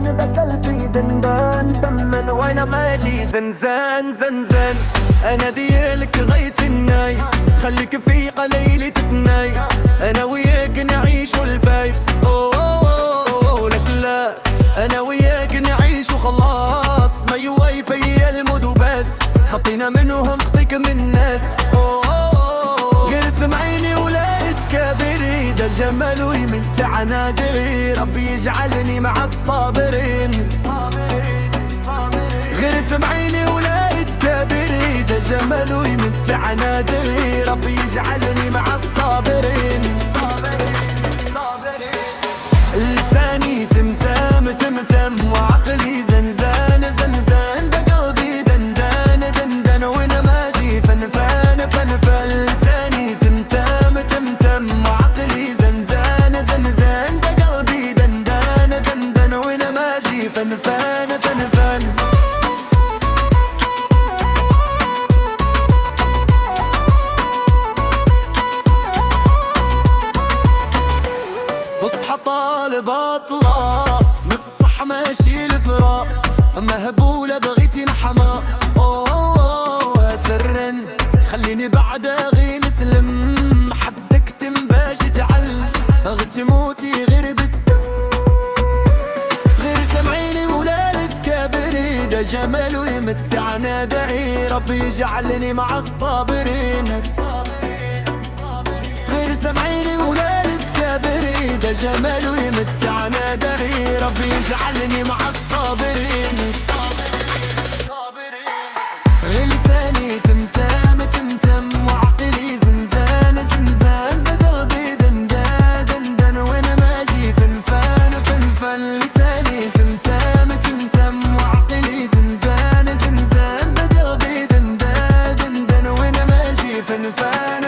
زنزان بقلبي دندان دمن وانا ماشي زنزان زنزان. انا ديالك غاية الناي، خليك في قليلة ثناي، انا وياك نعيشو الفايبس اوه لا كلاس. انا وياك نعيشو خلاص، ما يواي فيا المود وبس، خطينا منهم خطيك من الناس غير سمعيني ولا تكابري، ده جمال ويمتع نادري، ربي يجعلني مع الصابرين. غير سمعيني ولا تكابري، ده جمال ويمتع نادري، ربي يجعلني مع الصابرين. لساني تمتم تمتم وعقلي زنزان زنزان، بقلبي دندان دندان وانا ماشي فنفان فنفان. لساني تمتم تمتم وعقلي زنزان زنزان، بقلبي دندان دندان وانا ماشي فنفان فنفان. بصحى طالب اطلع من الصح ماشي الفراق، مهبولة بغيتي نحما اوه سرا، خليني بعد غي نسلم، حدك باش تعلم غتموتي غير بالسم. غير سمعيني ولا تكابري، ده جمال ويمتعنا دعي، ربي يجعلني مع الصابرين. غير سمعيني ولا تكابري، ده جمال ويمتعنا دعي، ربي يجعلني مع الصابرين. لساني تمتم تمتم وعقلي زنزان زنزان، بقلبي دندان دندان وانا ماشي فنفان فنفان. لساني تمتم تمتم وعقلي زنزان زنزان، بقلبي دندان دندان وانا ماشي فنفان.